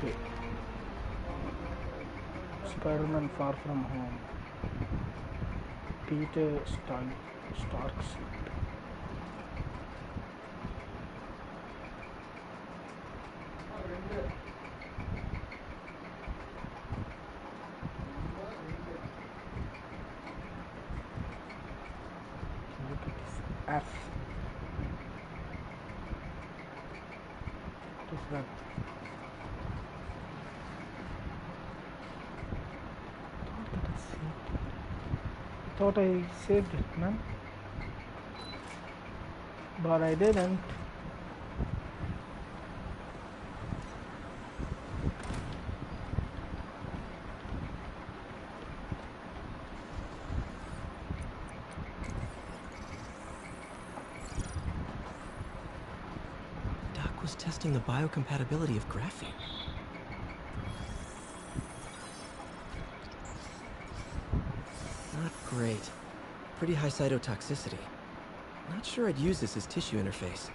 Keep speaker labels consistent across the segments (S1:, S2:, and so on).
S1: Okay. Spiderman Far From Home. Peter Stark's look at this F. What is that? Thought I saved it, man. But I didn't.
S2: Doc was testing the biocompatibility of graphene. Not great. Pretty high cytotoxicity. Not sure I'd use this as tissue interface.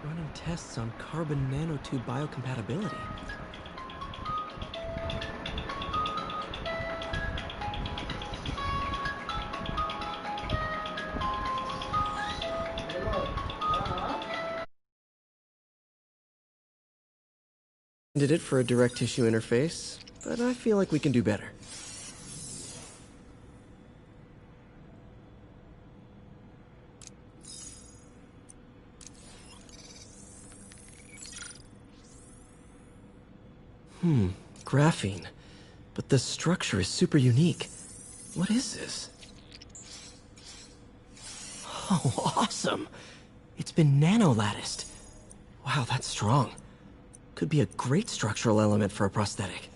S2: Running tests on carbon nanotube biocompatibility. Did it for a direct tissue interface, but I feel like we can do better. Graphene. But the structure is super unique. What is this? Oh, awesome! It's been nano-latticed. Wow, that's strong. Could be a great structural element for a prosthetic.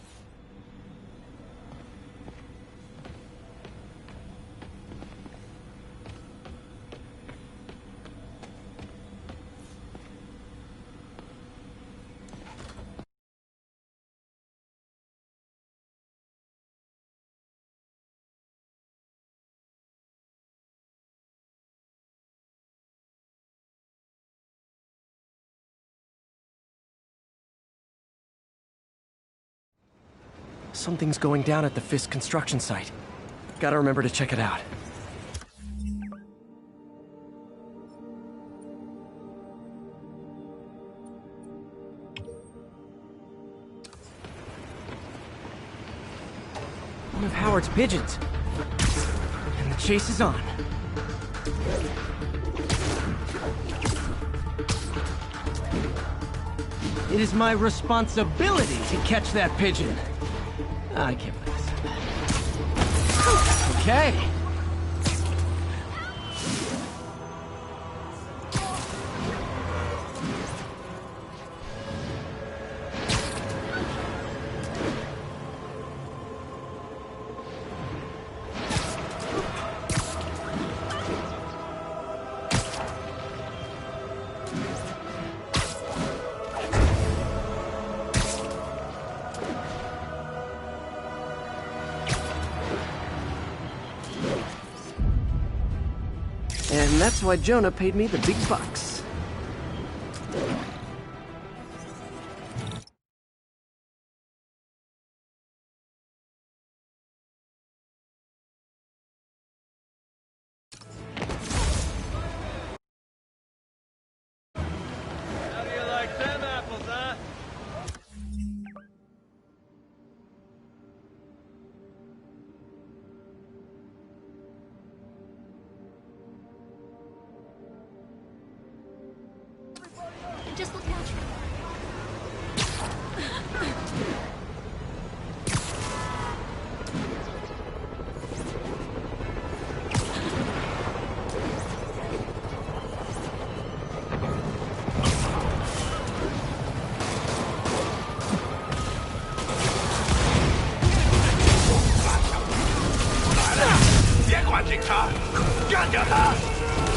S2: Something's going down at the Fisk construction site. Gotta remember to check it out. One of Howard's pigeons. And the chase is on. It is my responsibility to catch that pigeon. I can't believe this. Okay. And that's why Jonah paid me the big bucks.
S3: How do you like them apples, huh?
S4: Just look natural.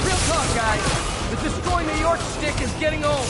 S2: Real talk, guys. The Destroy New York stick is getting old.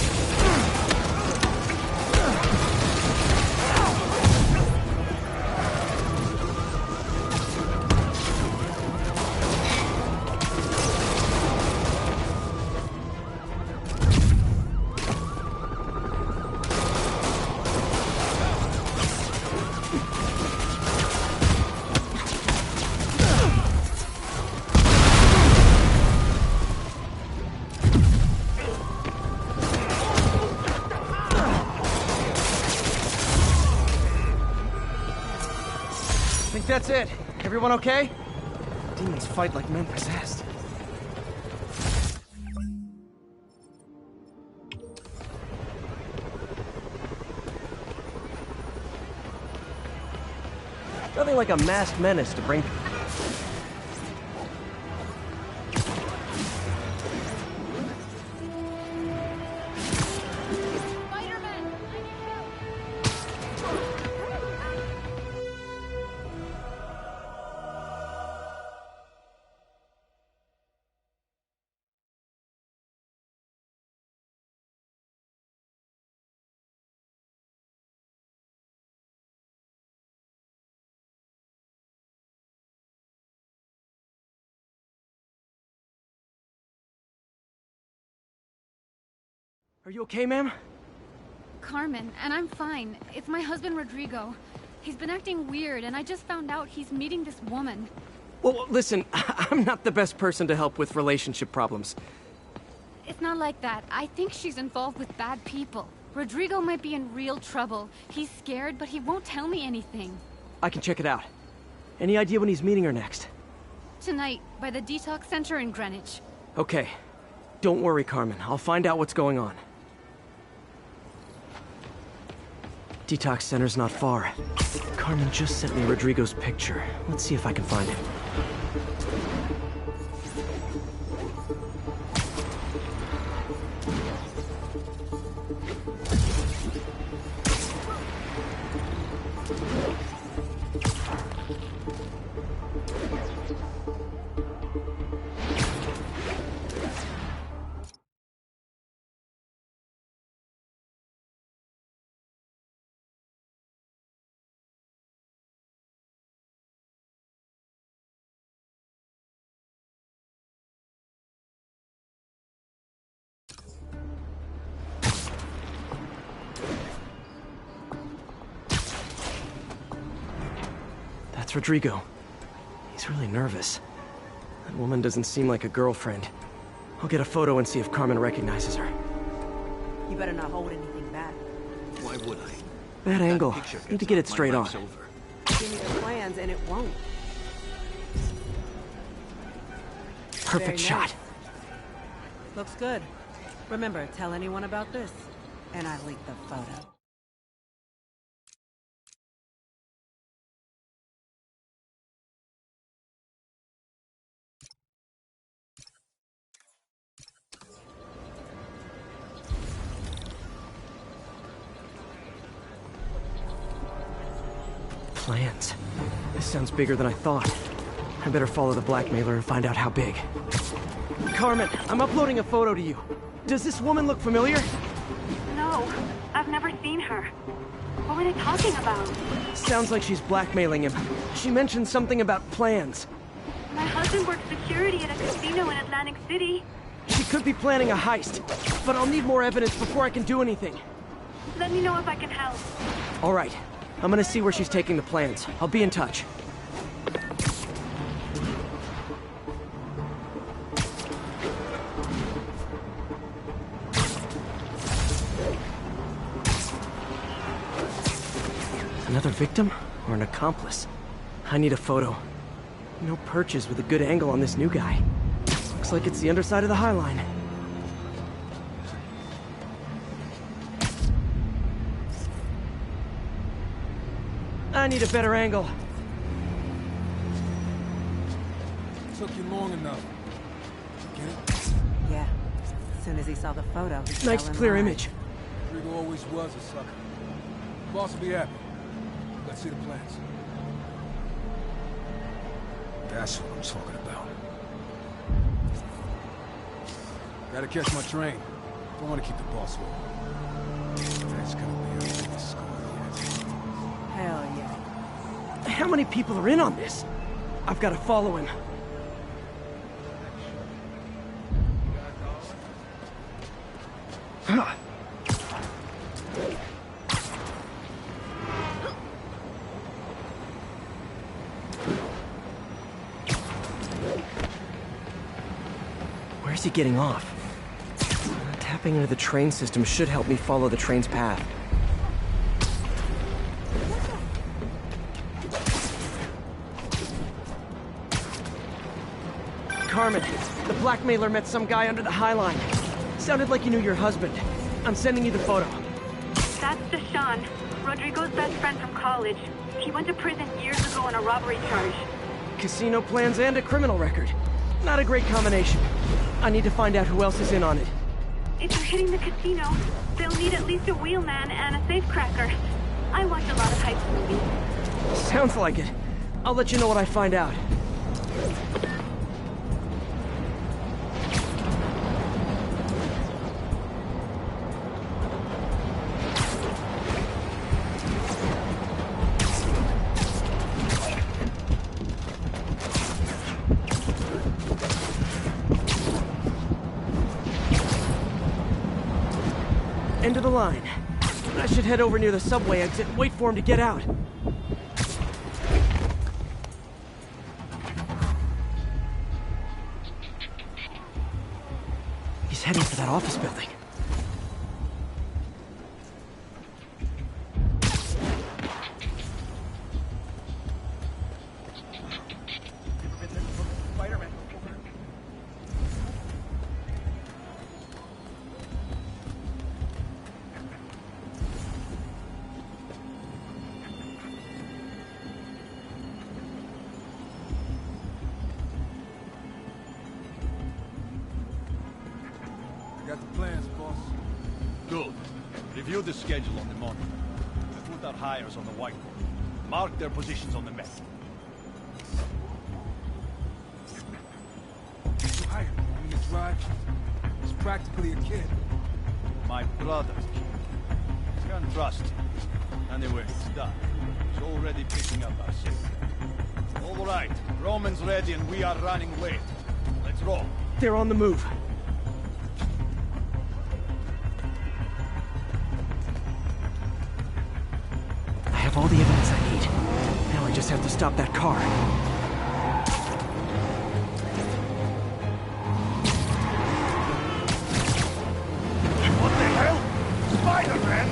S2: that's it. Everyone okay? Demons fight like men possessed. Nothing like a masked menace to bring...
S4: Spiderman! I need help!
S2: Are you okay, ma'am?
S4: Carmen, and I'm fine. It's my husband, Rodrigo. He's been acting weird, and I just found out he's meeting this woman.
S2: Well, listen, I'm not the best person to help with relationship problems.
S4: It's not like that. I think she's involved with bad people. Rodrigo might be in real trouble. He's scared, but he won't tell me anything.
S2: I can check it out. Any idea when he's meeting her next?
S4: Tonight, by the detox center in Greenwich.
S2: Okay. Don't worry, Carmen. I'll find out what's going on. Detox center's not far. Carmen just sent me Rodrigo's picture. Let's see if I can find him. That's Rodrigo. He's really nervous. That woman doesn't seem like a girlfriend. I'll get a photo and see if Carmen recognizes her.
S5: You better not hold anything back.
S3: Why would I?
S2: Bad angle.
S3: Picture
S2: Need to
S3: gets
S2: get
S3: out,
S2: it straight
S3: my
S2: on.
S3: life's over.
S5: Give me the plans and it won't.
S2: Perfect
S5: Very
S2: shot.
S5: nice. Looks good. Remember, tell anyone about this. And I leaked the photo.
S2: Plans. This sounds bigger than I thought. I better follow the blackmailer and find out how big. Carmen, I'm uploading a photo to you. Does this woman look familiar?
S6: No, I've never seen her. What were they talking about?
S2: Sounds like she's blackmailing him. She mentioned something about plans.
S6: My husband works security at a casino in Atlantic City.
S2: She could be planning a heist, but I'll need more evidence before I can do anything.
S6: Let me know if I can help.
S2: All right. I'm gonna see where she's taking the plans. I'll be in touch. Another victim or an accomplice? I need a photo. No perches with a good angle on this new guy. Looks like it's the underside of the High Line. I need a better angle.
S7: Took you long enough. Get it?
S5: Yeah. As soon as he saw the photo, he
S2: Nice
S5: fell in
S2: clear
S5: line.
S2: image.
S7: Rodrigo always was a sucker. Boss will be happy. Let's see the plans. That's what I'm talking about. Gotta catch my train. Don't want to keep the boss waiting. That's gonna be a big score yet.
S5: Hell yeah.
S2: How many people are in on this? I've got to follow him. Where's he getting off? Tapping into the train system should help me follow the train's path. Carmen. The blackmailer met some guy under the High Line. Sounded like he knew your husband. I'm sending you the photo.
S6: That's Deshaun, Rodrigo's best friend from college. He went to prison years ago on a robbery charge.
S2: Casino plans and a criminal record. Not a great combination. I need to find out who else is in on it.
S6: If you're hitting the casino, they'll need at least a wheelman and a safecracker. I watch a lot of heist movies.
S2: Sounds like it. I'll let you know what I find out. End of the line. I should head over near the subway exit and wait for him to get out. He's heading for that office building. Spiderman.
S7: Got the plans, boss.
S3: Good. Review the schedule on the monitor. We put our hires on the whiteboard. Mark their positions on the map.
S7: You hired him in this ride. He's practically a kid.
S3: My brother's kid. Can't trust him. Anyway, it's done. He's already picking up our signal. All right. Roman's ready and we are running late. Let's roll.
S2: They're on the move. I have all the evidence I need. Now I just have to stop that car.
S3: What the hell? Spider-Man!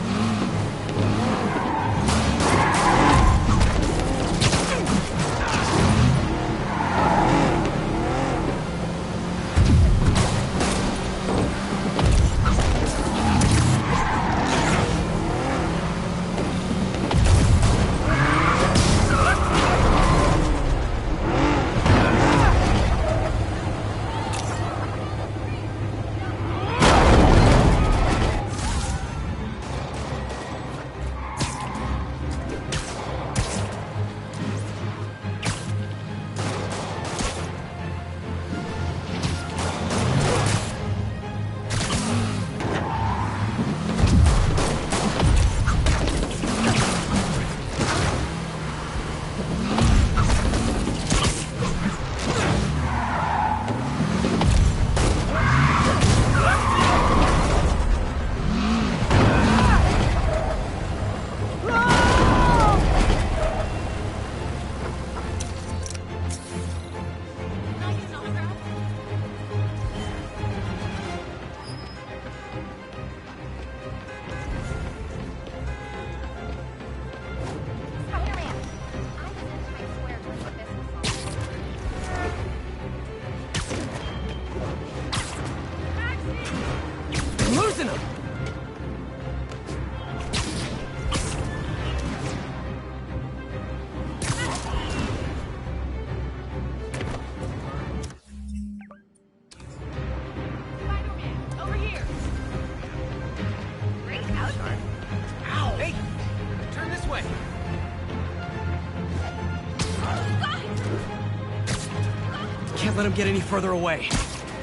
S2: Can't let him get any further away.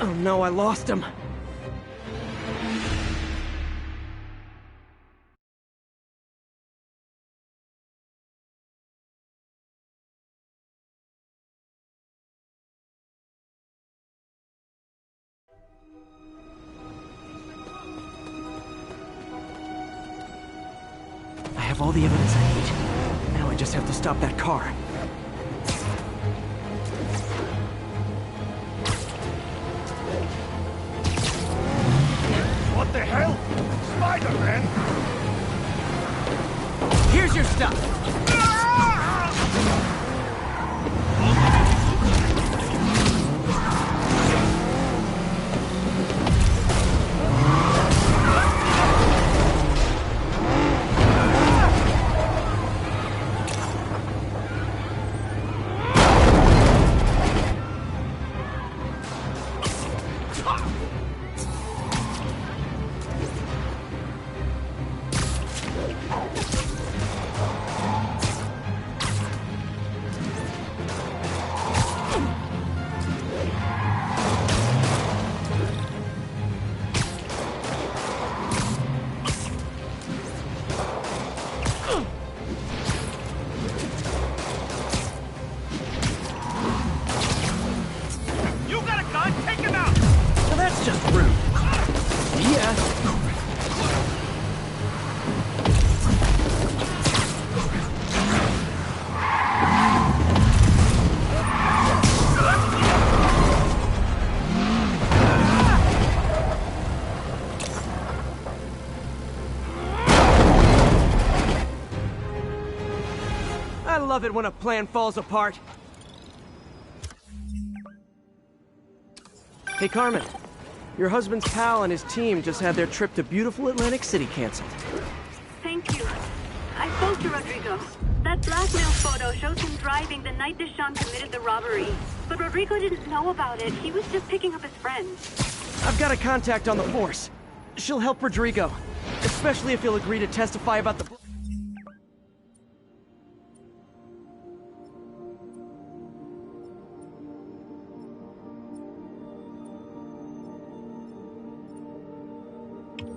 S2: Oh no, I lost him. I have all the evidence I need. Now I just have to stop that car.
S3: What the hell? Spider-Man!
S2: Here's your stuff! Well, that's just rude. Yeah. I love it when a plan falls apart. Hey, Carmen. Your husband's pal and his team just had their trip to beautiful Atlantic City canceled.
S6: Thank you. I spoke to Rodrigo. That blackmail photo shows him driving the night Deshaun committed the robbery. But Rodrigo didn't know about it. He was just picking up his friend.
S2: I've got a contact on the force. She'll help Rodrigo, especially if he'll agree to testify about the...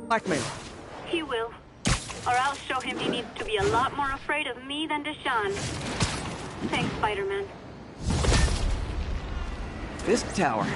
S2: blackmail.
S6: He will. Or I'll show him he needs to be a lot more afraid of me than Deshaun. Thanks, Spider-Man.
S2: Fisk Tower.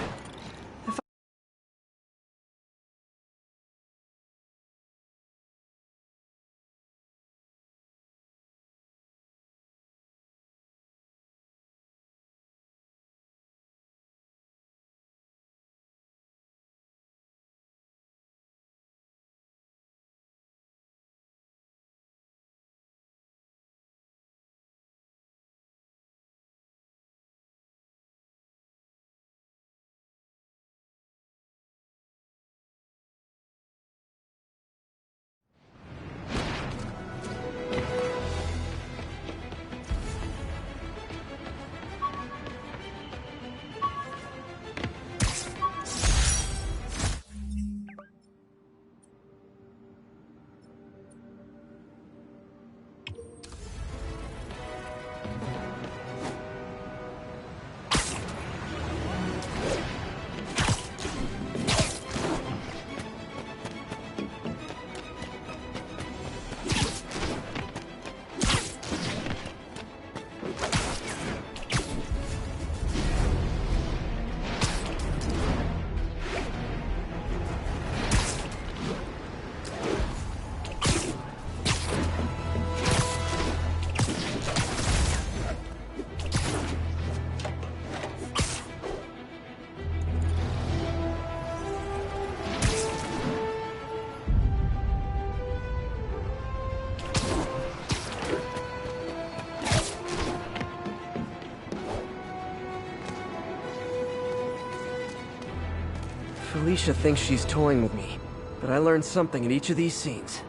S2: Felicia thinks she's toying with me, but I learned something in each of these scenes.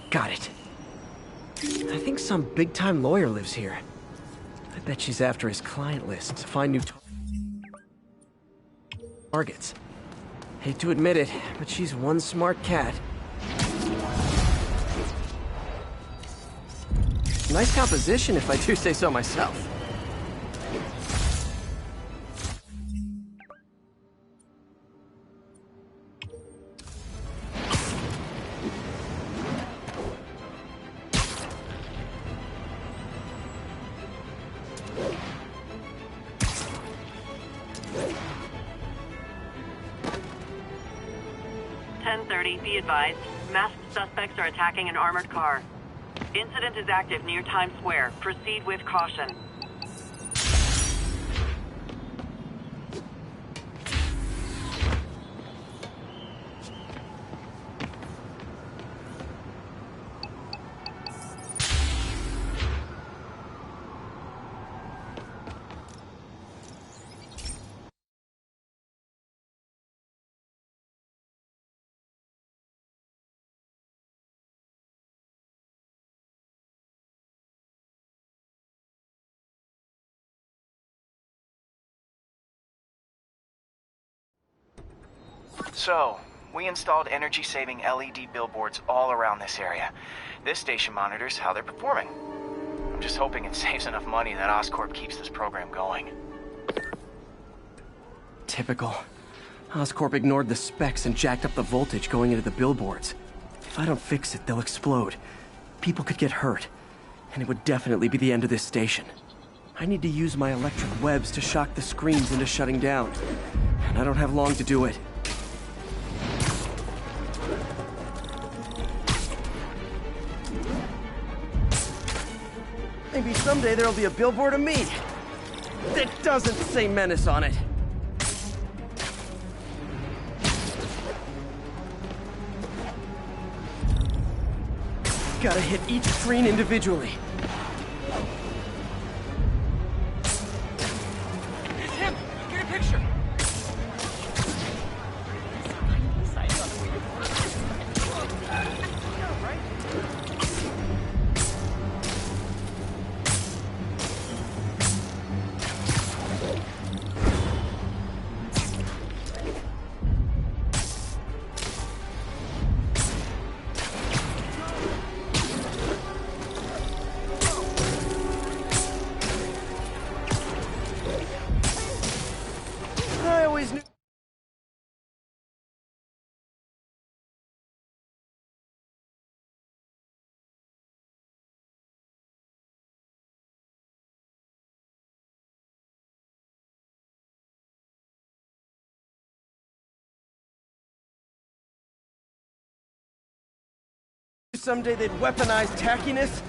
S2: Got it. I think some big-time lawyer lives here. I bet she's after his client list to find new targets. Hate to admit it, but she's one smart cat. Nice composition, if I do say so myself.
S8: Be advised, masked suspects are attacking an armored car. Incident is active near Times Square. Proceed with caution.
S9: So, we installed energy-saving LED billboards all around this area. This station monitors how they're performing. I'm just hoping it saves enough money that Oscorp keeps this program going.
S2: Typical. Oscorp ignored the specs and jacked up the voltage going into the billboards. If I don't fix it, they'll explode. People could get hurt. And it would definitely be the end of this station. I need to use my electric webs to shock the screens into shutting down. And I don't have long to do it. Maybe someday there'll be a billboard of me that doesn't say Menace on it. Gotta hit each screen individually.
S10: It's him! Get a picture!
S2: I always knew. Someday they'd weaponize tackiness.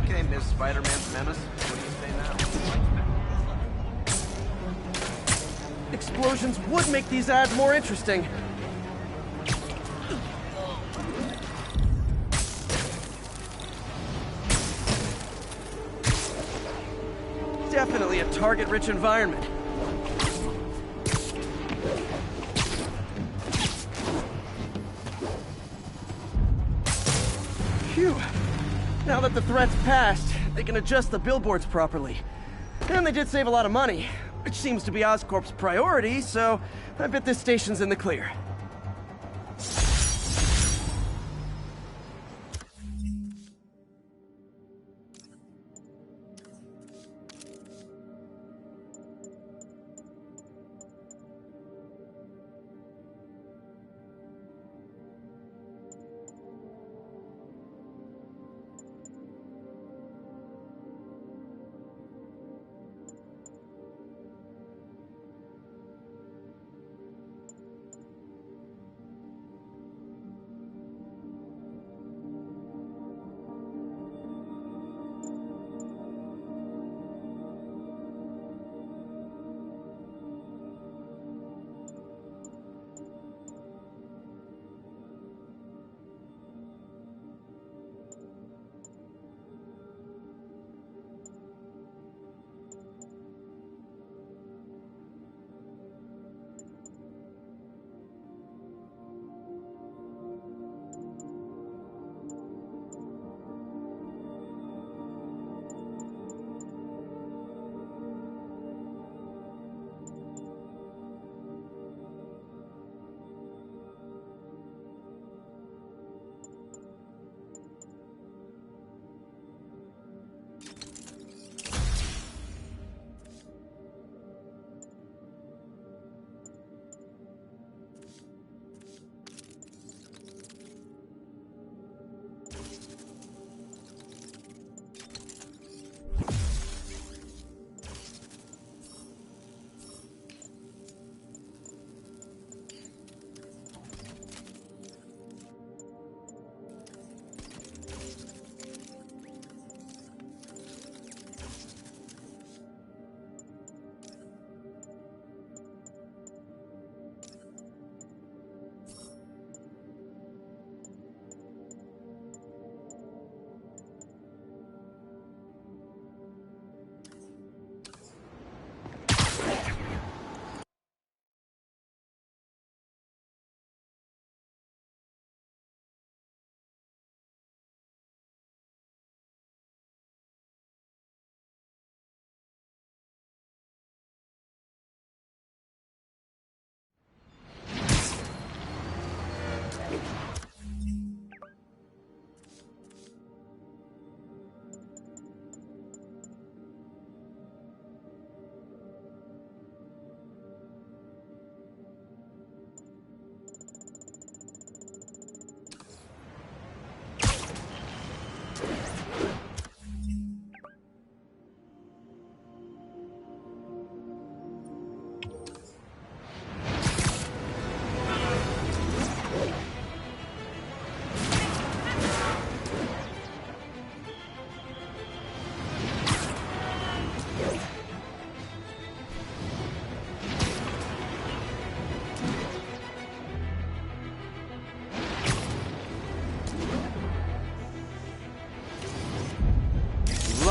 S11: Okay, Miss Spider-Man's Menace. What do you say now?
S2: Explosions would make these ads more interesting. Definitely a target-rich environment. Phew. Now that the threat's passed, they can adjust the billboards properly. And they did save a lot of money, which seems to be Oscorp's priority, so I bet this station's in the clear.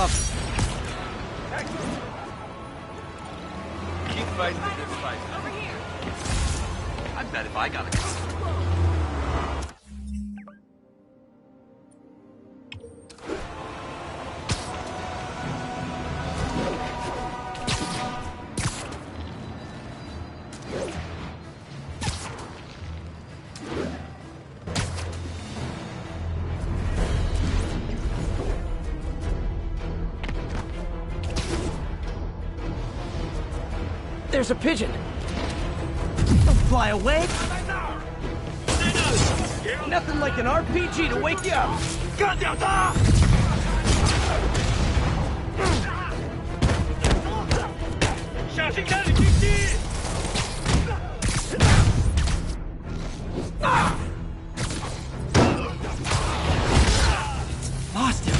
S10: love him.
S11: Keep fighting the good fight. Over here. I bet if I got a gun.
S2: There's a pigeon. Don't fly away. Nothing like an RPG to wake you up. Lost him.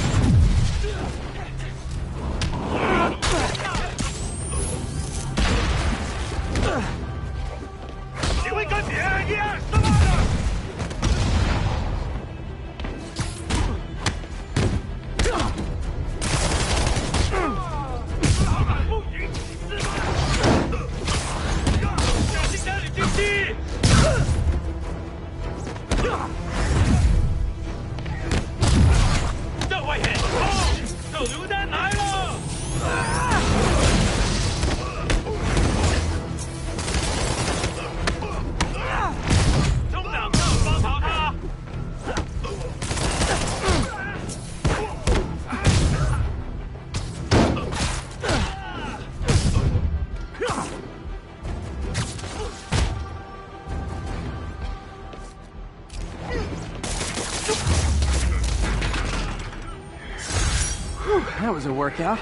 S2: That was a workout.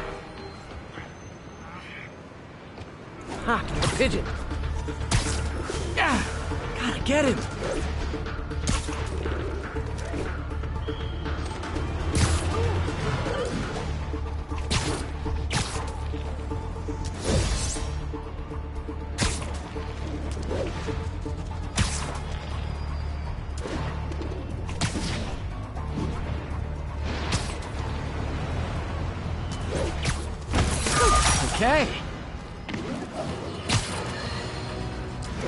S2: Ha! A pigeon. Gotta get him. Okay.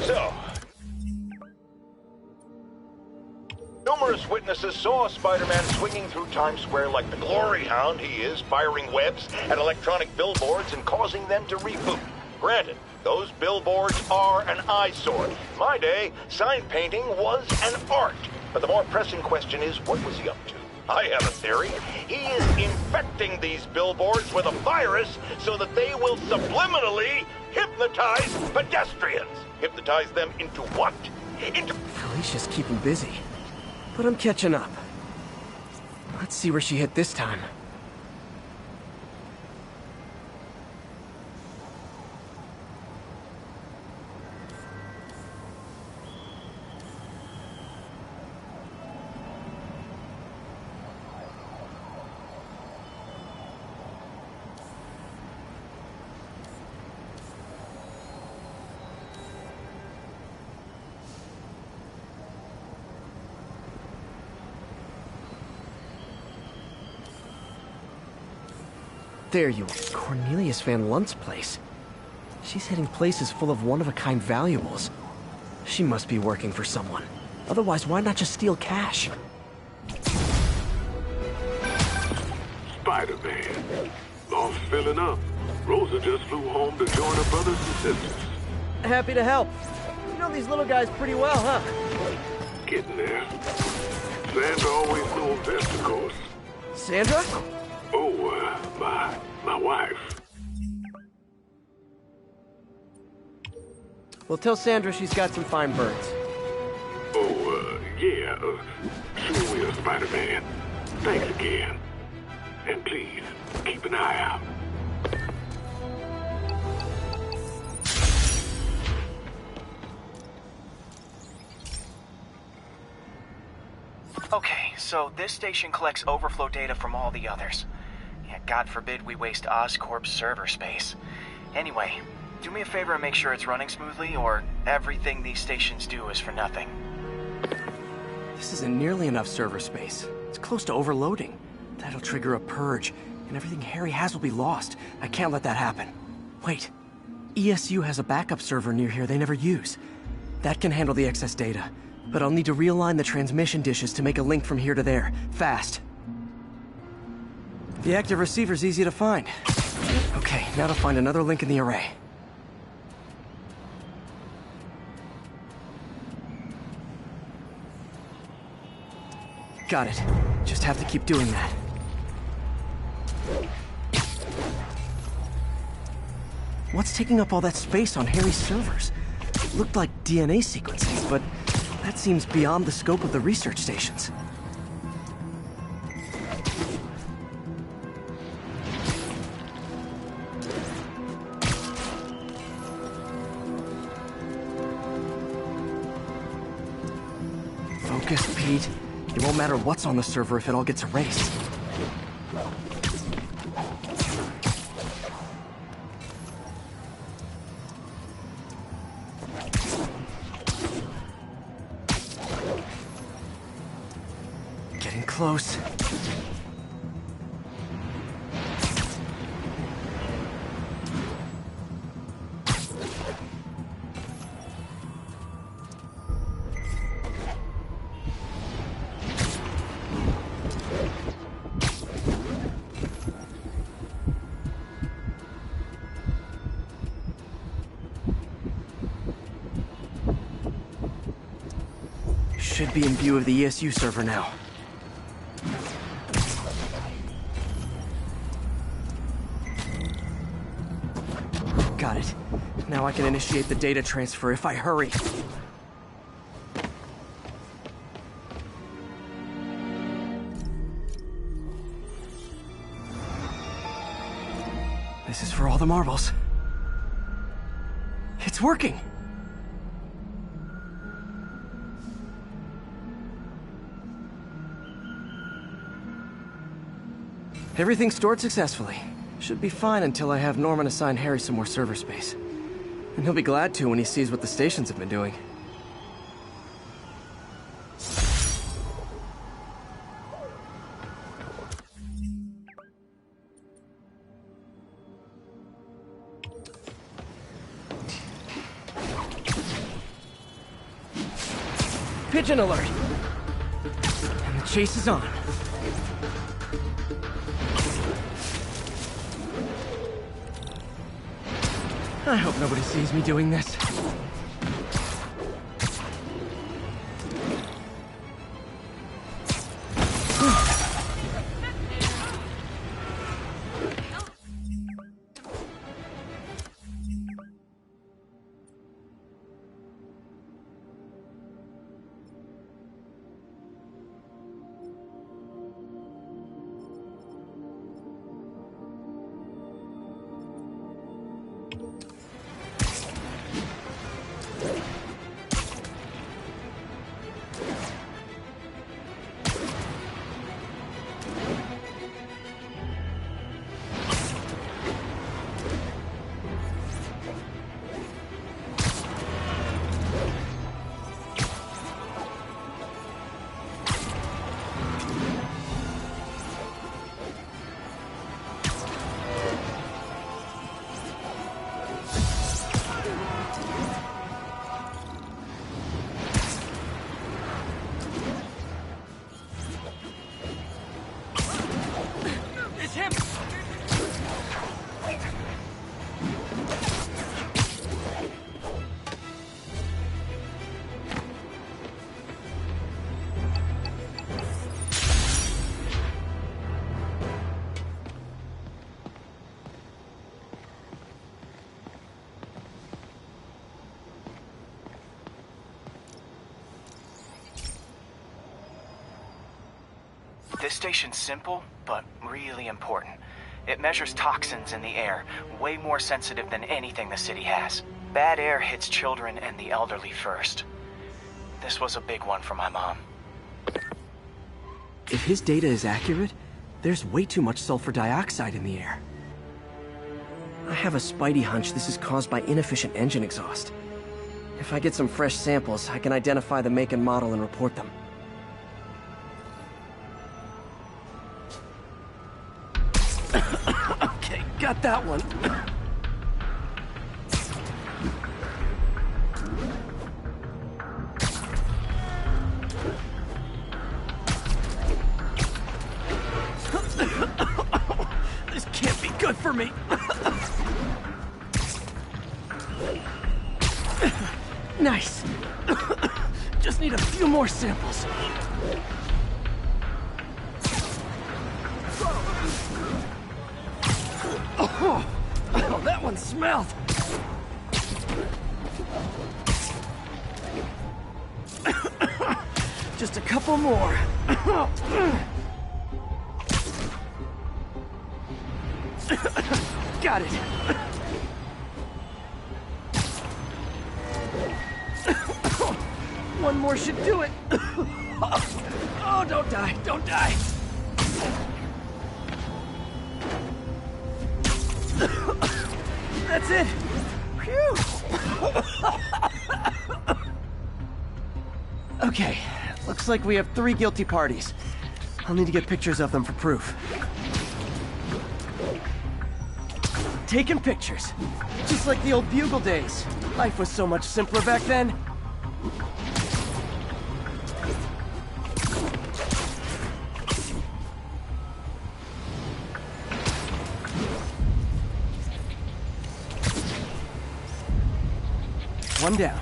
S12: So, numerous witnesses saw Spider-Man swinging through Times Square like the glory hound he is, firing webs at electronic billboards and causing them to reboot. Granted, those billboards are an eyesore. In my day, sign painting was an art. But the more pressing question is, what was he up to? I have a theory. He is infecting these billboards with a virus so that they will subliminally hypnotize pedestrians. Hypnotize them into what? Into...
S2: Felicia's keeping busy. But I'm catching up. Let's see where she hit this time. There you are. Cornelius Van Lunt's place. She's hitting places full of one-of-a-kind valuables. She must be working for someone. Otherwise, why not just steal cash?
S13: Spider-Man. Lost filling up. Rosa just flew home to join her brothers and sisters.
S2: Happy to help. You know these little guys pretty well, huh?
S13: Getting there. Sandra always knows best, of course.
S2: Sandra?
S13: Oh, my wife.
S2: Well, tell Sandra she's got some fine birds.
S13: Oh, yeah. Sure will, Spider-Man. Thanks again. And please, keep an eye out.
S9: Okay, so this station collects overflow data from all the others. Yeah, God forbid we waste Oscorp's server space. Anyway, do me a favor and make sure it's running smoothly, or everything these stations do is for nothing.
S2: This isn't nearly enough server space. It's close to overloading. That'll trigger a purge, and everything Harry has will be lost. I can't let that happen. Wait. ESU has a backup server near here they never use. That can handle the excess data, but I'll need to realign the transmission dishes to make a link from here to there, fast. The active receiver's easy to find. Okay, now to find another link in the array. Got it. Just have to keep doing that. What's taking up all that space on Harry's servers? Looked like DNA sequences, but that seems beyond the scope of the research stations. Focus, Pete. It won't matter what's on the server if it all gets erased. Getting close. Should be in view of the ESU server now. Got it. Now I can initiate the data transfer if I hurry. This is for all the marbles. It's working! Everything's stored successfully. Should be fine until I have Norman assign Harry some more server space. And he'll be glad to when he sees what the stations have been doing. Pigeon alert! And the chase is on. I hope nobody sees me doing this.
S9: This station's simple, but really important. It measures toxins in the air, way more sensitive than anything the city has. Bad air hits children and the elderly first. This was a big one for my mom.
S2: If his data is accurate, there's way too much sulfur dioxide in the air. I have a spidey hunch this is caused by inefficient engine exhaust. If I get some fresh samples, I can identify the make and model and report them. Okay, got that one. This can't be good for me. Nice. Just need a few more samples. Oh, that one smelled. Just a couple more. Got it. One more should do it. Oh, don't die, don't die. That's it. Phew. Okay, looks like we have 3 guilty parties. I'll need to get pictures of them for proof. Taking pictures. Just like the old Bugle days. Life was so much simpler back then. One down.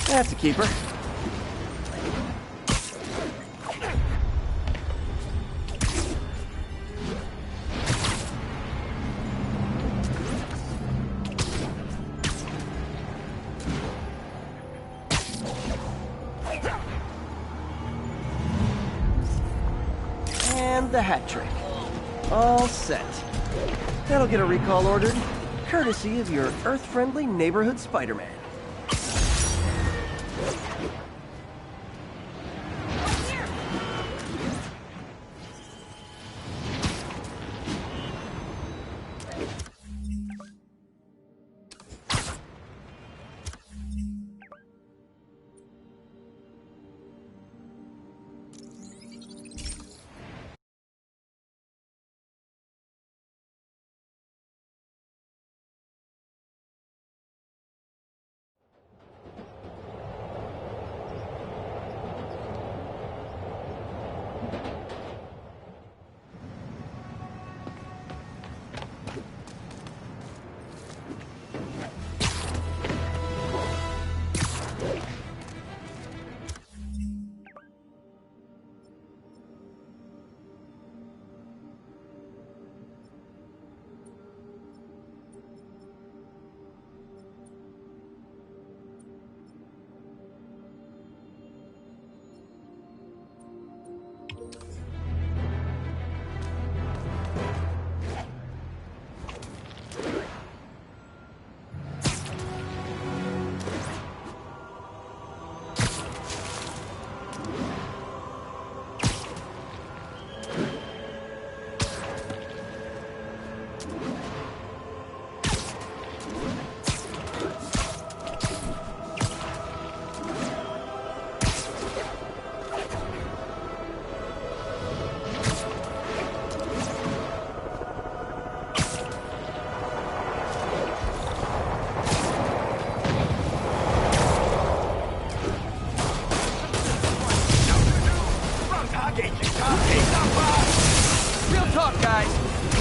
S2: That's a keeper. And the hat trick. All set. That'll get a recall ordered, courtesy of your Earth-friendly neighborhood Spider-Man. Real talk, guys.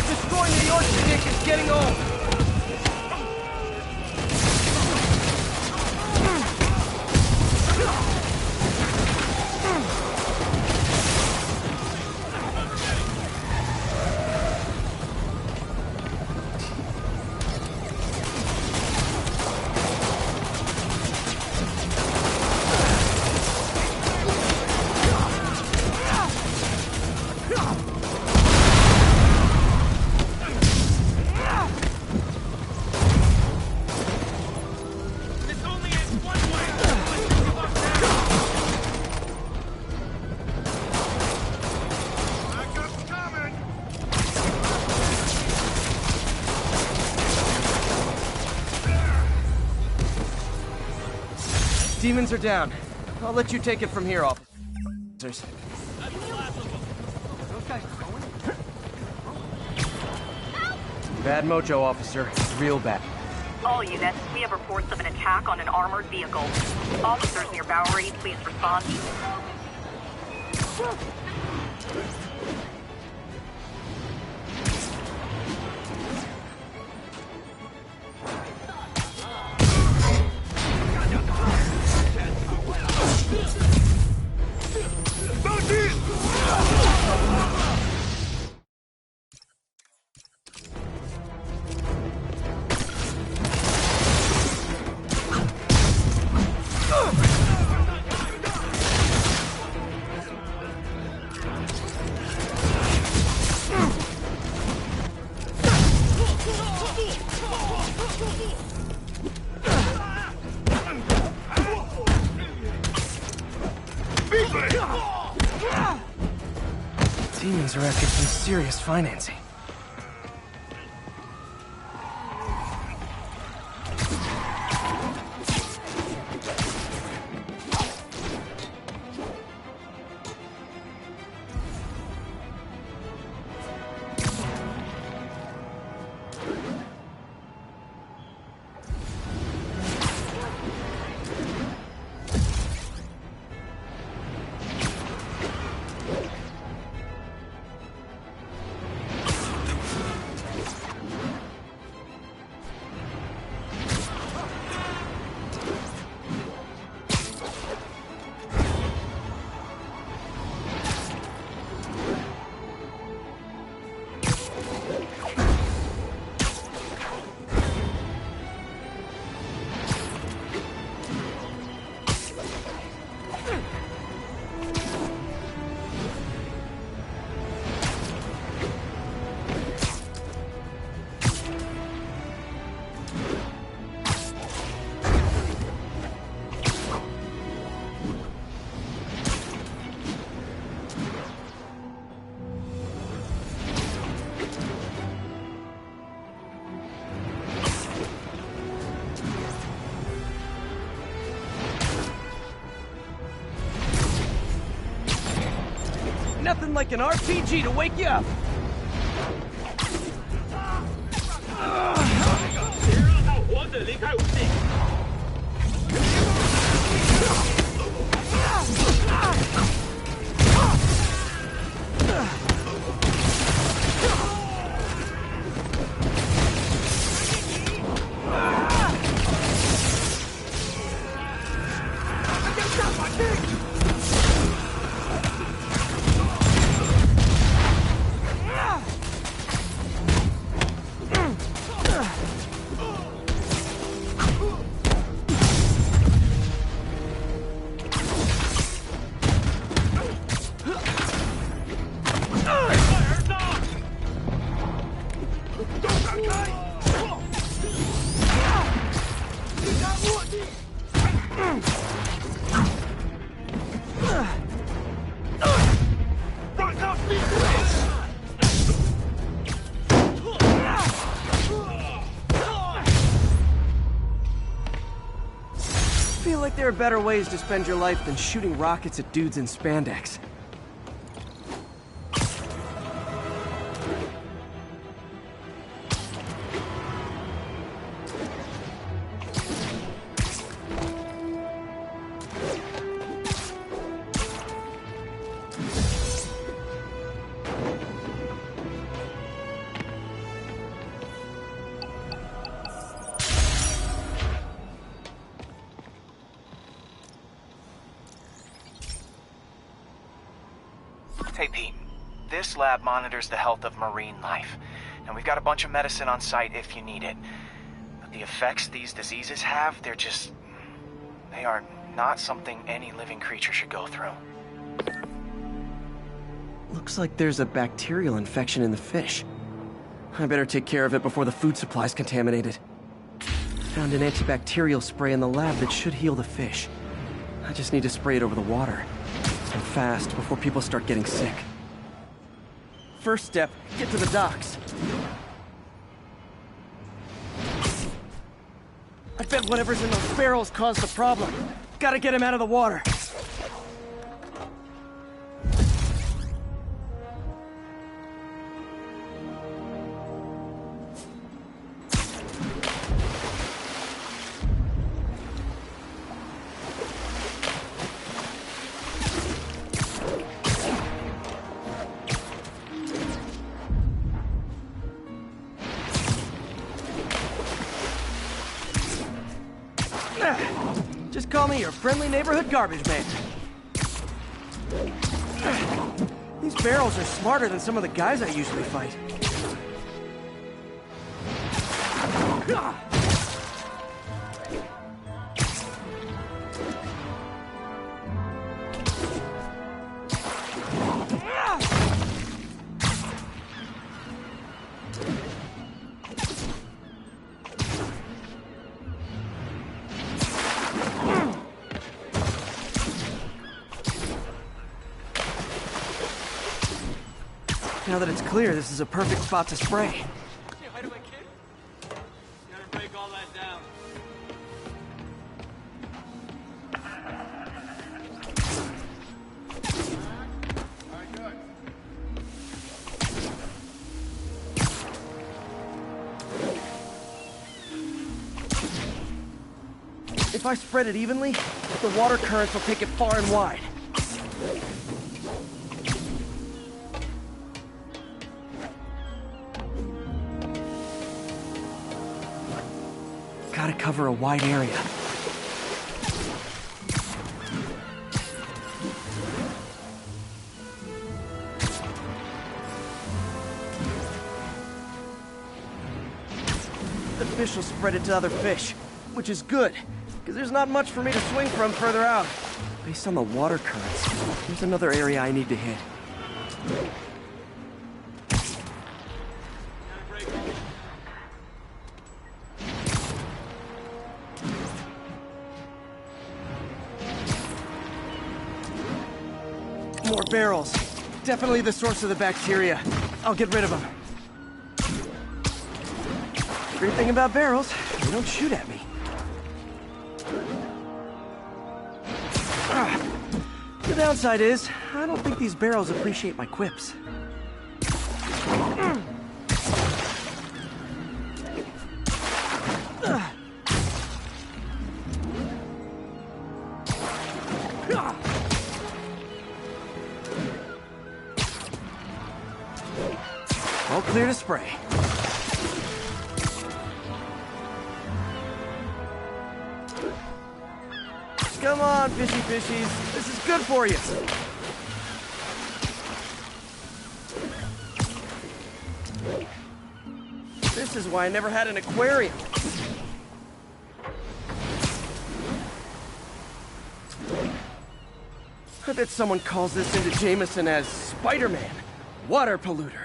S2: Destroying the York stick is getting old. Demons are down. I'll let you take it from here, officers. Bad mojo, officer. Real bad.
S8: All units, we have reports of an attack on an armored vehicle. Officers near Bowery, please respond.
S2: Demons are after some serious financing. Nothing like an RPG to wake you up. I feel like there are better ways to spend your life than shooting rockets at dudes in spandex.
S9: Hey, Pete. This lab monitors the health of marine life, and we've got a bunch of medicine on site if you need it. But the effects these diseases have, they are not something any living creature should go through.
S2: Looks like there's a bacterial infection in the fish. I better take care of it before the food supply's contaminated. Found an antibacterial spray in the lab that should heal the fish. I just need to spray it over the water. And fast, before people start getting sick. First step, get to the docks. I bet whatever's in those barrels caused the problem. gotta get him out of the water. Just call me your friendly neighborhood garbage man. These barrels are smarter than some of the guys I usually fight. Now that it's clear, this is a perfect spot to spray.
S11: Say hi to my kid? Gotta break all that down. Alright, good.
S2: If I spread it evenly, the water currents will take it far and wide. Gotta cover a wide area. The fish will spread it to other fish, which is good, because there's not much for me to swing from further out. Based on the water currents, there's another area I need to hit. More barrels. Definitely the source of the bacteria. I'll get rid of them. Great thing about barrels, they don't shoot at me. The downside is, I don't think these barrels appreciate my quips. All clear to spray. Come on, fishy fishies. This is good for you. This is why I never had an aquarium. I bet someone calls this into Jameson as Spiderman, water polluter.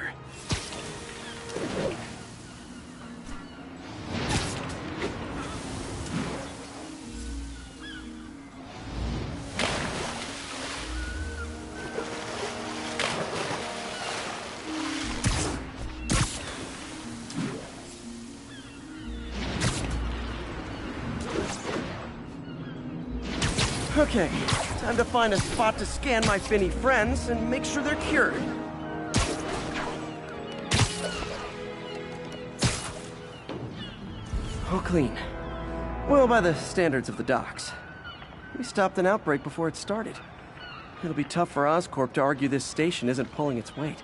S2: Okay, time to find a spot to scan my finny friends and make sure they're cured. All clean. Well, by the standards of the docks. We stopped an outbreak before it started. It'll be tough for Oscorp to argue this station isn't pulling its weight.